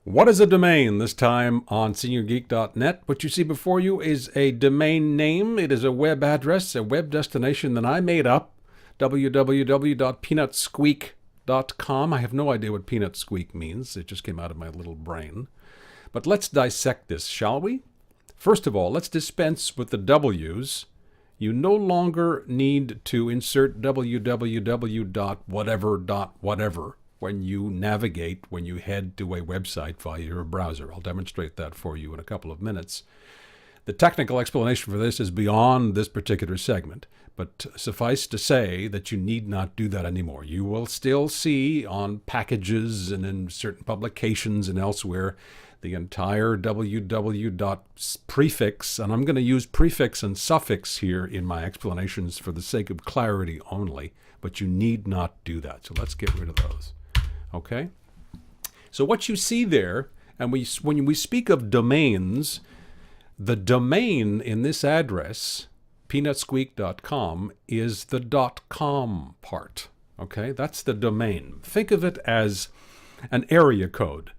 What is a domain? This time on seniorgeek.net. What you see before you is a domain name. It is a web address, a web destination that I made up, www.peanutsqueak.com. I have no idea what peanut squeak means. It just came out of my little brain. But let's dissect this, shall we? First of all, let's dispense with the W's. You no longer need to insert www.whatever.whatever when you navigate, when you head to a website via your browser. I'll demonstrate that for you in a couple of minutes. The technical explanation for this is beyond this particular segment, but suffice to say that you need not do that anymore. You will still see on packages and in certain publications and elsewhere the entire www prefix, and I'm going to use prefix and suffix here in my explanations for the sake of clarity only, but you need not do that. So let's get rid of those. Okay? So what you see there, and when we speak of domains, the domain in this address, peanutsqueak.com, is the .com part. Okay? That's the domain. Think of it as an area code.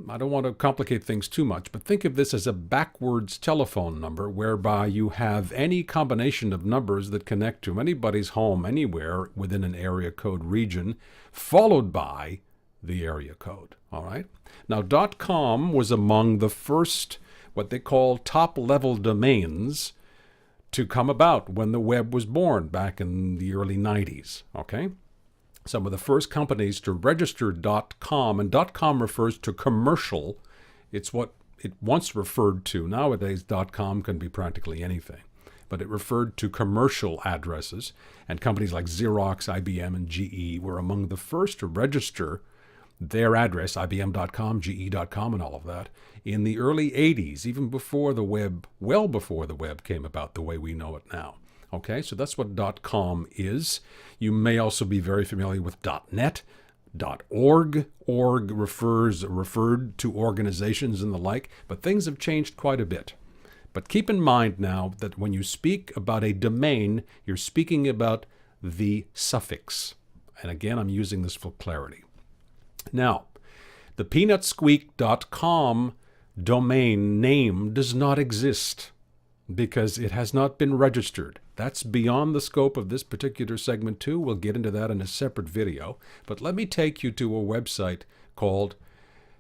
I don't want to complicate things too much, but think of this as a backwards telephone number whereby you have any combination of numbers that connect to anybody's home anywhere within an area code region, followed by the area code. All right? Now, .com was among the first, what they call top-level domains to come about when the web was born back in the early 90s. Okay? Some of the first companies to register .com, and .com refers to commercial. It's what it once referred to. Nowadays, .com can be practically anything. But it referred to commercial addresses, and companies like Xerox, IBM, and GE were among the first to register their address, IBM.com, GE.com, and all of that, in the early 80s, even before the web, well before the web came about the way we know it now. Okay, so that's what .com is. You may also be very familiar with .net, .org. Org referred to organizations and the like, but things have changed quite a bit. But keep in mind now that when you speak about a domain, you're speaking about the suffix. And again, I'm using this for clarity. Now, the peanutsqueak.com domain name does not exist because it has not been registered. That's beyond the scope of this particular segment too. We'll get into that in a separate video. But let me take you to a website called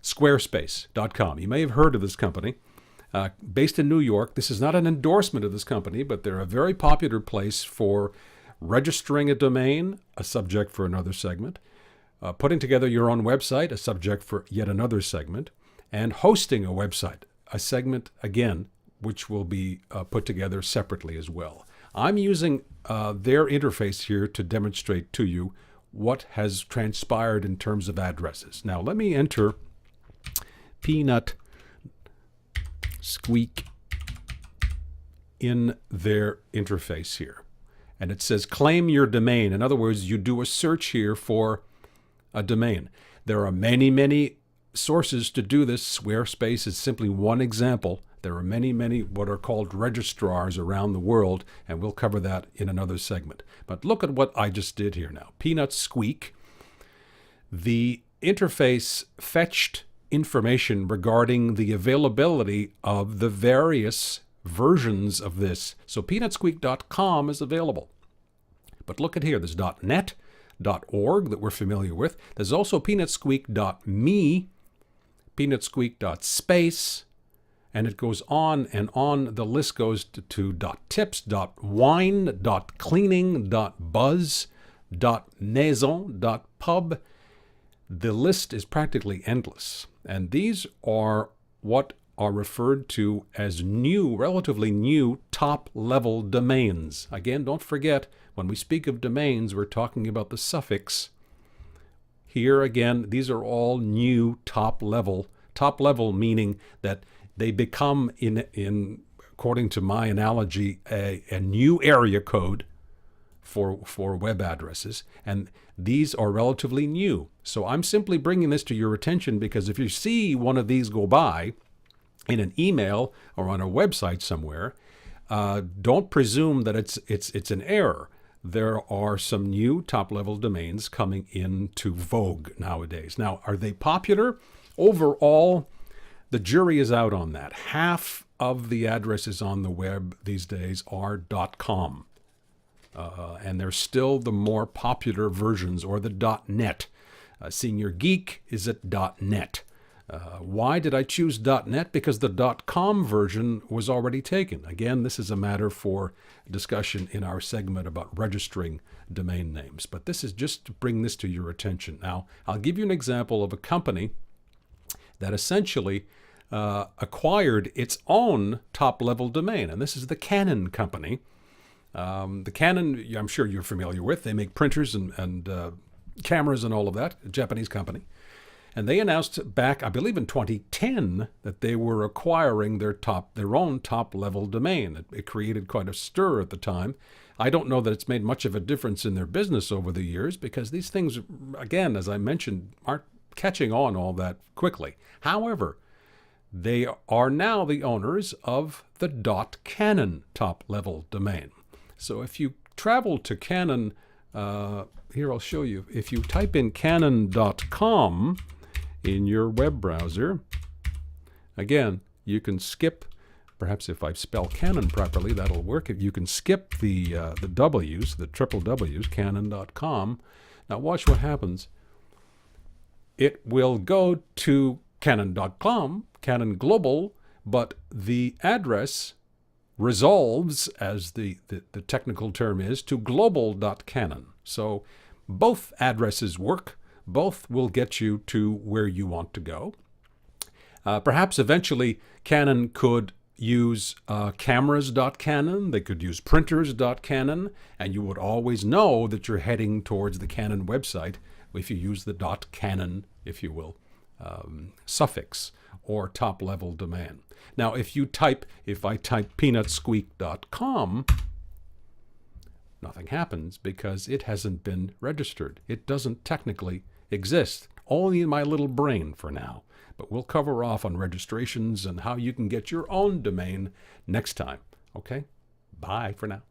squarespace.com. You may have heard of this company. Based in New York. This is not an endorsement of this company, but they're a very popular place for registering a domain, a subject for another segment, putting together your own website, a subject for yet another segment, and hosting a website, a segment, again, which will be put together separately as well. I'm using their interface here to demonstrate to you what has transpired in terms of addresses. Now, let me enter Peanut Squeak in their interface here. And it says claim your domain. In other words, you do a search here for a domain. There are many, many sources to do this. Squarespace is simply one example. There are many, many what are called registrars around the world, and we'll cover that in another segment. But look at what I just did here now. Peanut Squeak. The interface fetched information regarding the availability of the various versions of this. So peanutsqueak.com is available. But look at here. There's .net, .org that we're familiar with. There's also peanutsqueak.me, peanutsqueak.space, and it goes on and on. The list goes to .tips, .wine, .cleaning, .buzz, .maison, .pub. The list is practically endless. And these are what are referred to as new, relatively new, top-level domains. Again, don't forget, when we speak of domains, we're talking about the suffix. Here again, these are all new top-level. Top-level meaning that they become, in according to my analogy, a new area code for web addresses, and these are relatively new. So I'm simply bringing this to your attention because if you see one of these go by in an email or on a website somewhere, don't presume that it's an error. There are some new top-level domains coming into vogue nowadays. Now, are they popular? overall, the jury is out on that. Half of the addresses on the web these days are .com. And they're still the more popular versions, or the .net. Senior Geek is at .net. Why did I choose .net? Because the .com version was already taken. Again, this is a matter for discussion in our segment about registering domain names. But this is just to bring this to your attention. Now, I'll give you an example of a company that essentially acquired its own top-level domain. And this is the Canon company. The Canon, I'm sure you're familiar with. They make printers and cameras and all of that, a Japanese company. And they announced back, I believe in 2010, that they were acquiring their own top-level domain. It created quite a stir at the time. I don't know that it's made much of a difference in their business over the years, because these things, again, as I mentioned, aren't catching on all that quickly. However, they are now the owners of the .canon top-level domain. So if you travel to Canon, here I'll show you. If you type in canon.com in your web browser, again, you can skip, perhaps if I spell Canon properly, that'll work. If you can skip the W's, the triple W's, canon.com. Now watch what happens. It will go to canon.com, Canon Global, but the address resolves, as the technical term is, to global.canon. So both addresses work. Both will get you to where you want to go. Perhaps eventually Canon could use cameras.canon. They could use printers.canon, and you would always know that you're heading towards the Canon website if you use the .canon, if you will, suffix or top-level domain. Now, if I type peanutsqueak.com, nothing happens because it hasn't been registered. It doesn't technically exist, only in my little brain for now. But we'll cover off on registrations and how you can get your own domain next time. Okay? Bye for now.